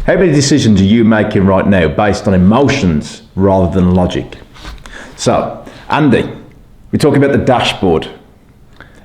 How many decisions are you making right now based on emotions rather than logic? So, Andy, we're talking about the dashboard.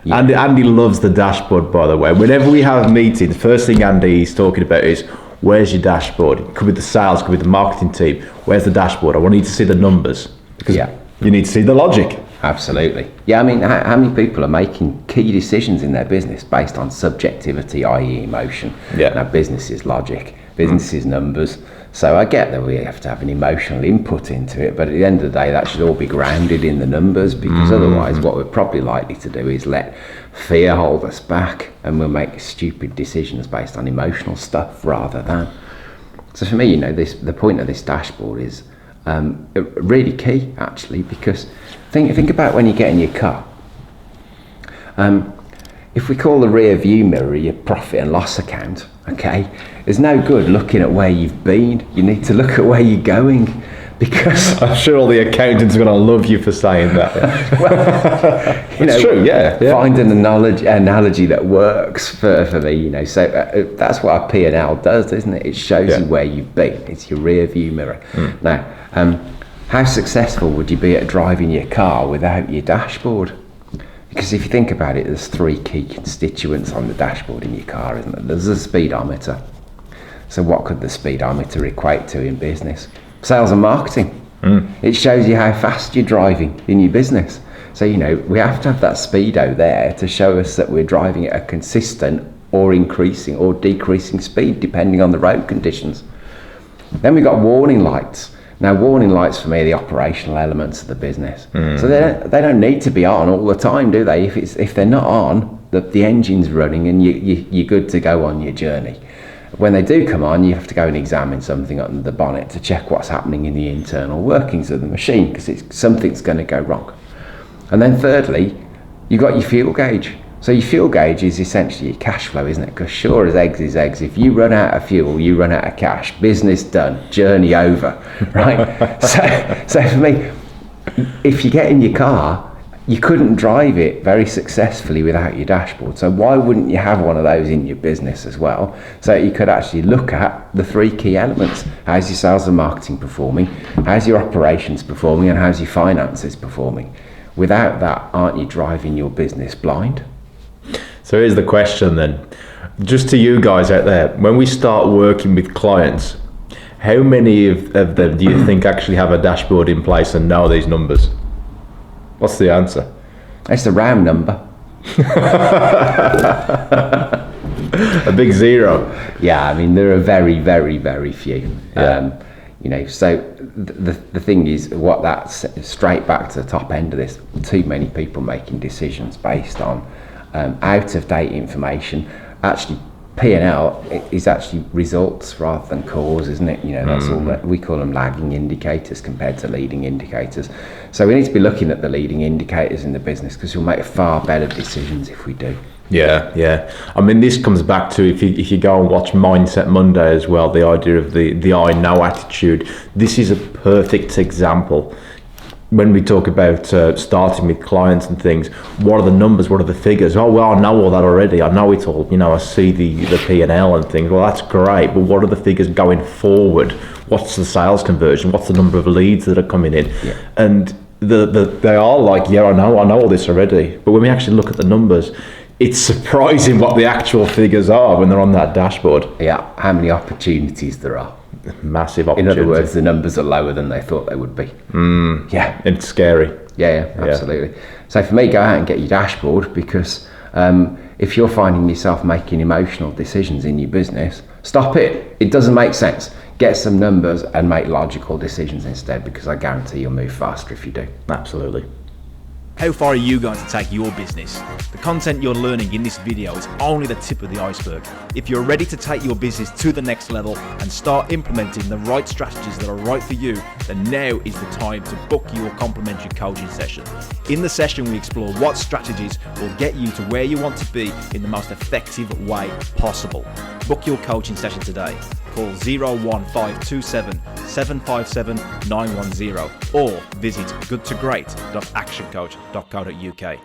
Yeah. Andy loves the dashboard, by the way. Whenever we have meetings, first thing Andy is talking about is, where's your dashboard? It could be the sales, could be the marketing team. Where's the dashboard? I want you to see the numbers. Because you need to see the logic. Absolutely. Yeah, I mean, how many people are making key decisions in their business based on subjectivity, i.e. emotion? Yeah. Now, business is logic, business is numbers. So I get that we have to have an emotional input into it, but at the end of the day, that should all be grounded in the numbers, because otherwise what we're probably likely to do is let fear hold us back, and we'll make stupid decisions based on emotional stuff rather than. So for me, you know, the point of this dashboard is really key, actually, because think about when you get in your car. If we call the rear view mirror your profit and loss account, okay, it's no good looking at where you've been. You need to look at where you're going, because I'm sure all the accountants are going to love you for saying that. Well, you know, it's true, yeah. Finding an analogy that works for me, you know. So that's what our P&L does, isn't it? It shows you where you've been. It's your rear view mirror. Now, how successful would you be at driving your car without your dashboard? Because if you think about it, there's three key constituents on the dashboard in your car, isn't there? There's a speedometer. So what could the speedometer equate to in business? Sales and marketing. It shows you how fast you're driving in your business. So, you know, we have to have that speedo there to show us that we're driving at a consistent or increasing or decreasing speed depending on the road conditions. Then we've got warning lights. Now, warning lights for me are the operational elements of the business. So they don't need to be on all the time, do they? If they're not on, the engine's running and you're good to go on your journey. When they do come on, you have to go and examine something under the bonnet to check what's happening in the internal workings of the machine, because something's going to go wrong. And then thirdly, you've got your fuel gauge. So your fuel gauge is essentially your cash flow, isn't it? Because sure as eggs is eggs. If you run out of fuel, you run out of cash. Business done. Journey over, right? So for me, if you get in your car, you couldn't drive it very successfully without your dashboard. So why wouldn't you have one of those in your business as well? So you could actually look at the three key elements. How's your sales and marketing performing? How's your operations performing? And how's your finances performing? Without that, aren't you driving your business blind? So here's the question then, just to you guys out there, when we start working with clients, how many of them do you think actually have a dashboard in place and know these numbers? What's the answer? It's a round number. A big zero. Yeah, I mean, there are very, very, very few. You know, so the thing is, what that's straight back to the top end of this, too many people making decisions based on out of date information. Actually, P&L is actually results rather than cause, isn't it? You know, that's all that we call them, lagging indicators compared to leading indicators. So we need to be looking at the leading indicators in the business, because we'll make far better decisions if we do. Yeah. I mean, this comes back to if you go and watch Mindset Monday as well, the idea of the I know attitude. This is a perfect example. When we talk about starting with clients and things, what are the numbers, what are the figures? Oh, well, I know all that already. I know it all. You know, I see the P&L and things. Well, that's great. But what are the figures going forward? What's the sales conversion? What's the number of leads that are coming in? Yeah. And they are like, I know all this already. But when we actually look at the numbers, it's surprising what the actual figures are when they're on that dashboard. Yeah, how many opportunities there are. Massive opportunity. In other words, the numbers are lower than they thought they would be. Yeah. It's scary. Yeah, absolutely. So for me, go out and get your dashboard, because if you're finding yourself making emotional decisions in your business, stop it. It doesn't make sense. Get some numbers and make logical decisions instead, because I guarantee you'll move faster if you do. Absolutely. How far are you going to take your business? The content you're learning in this video is only the tip of the iceberg. If you're ready to take your business to the next level and start implementing the right strategies that are right for you, then now is the time to book your complimentary coaching session. In the session, we explore what strategies will get you to where you want to be in the most effective way possible. Book your coaching session today. Call 01527 757 910 or visit goodtogreat.actioncoach.co.uk.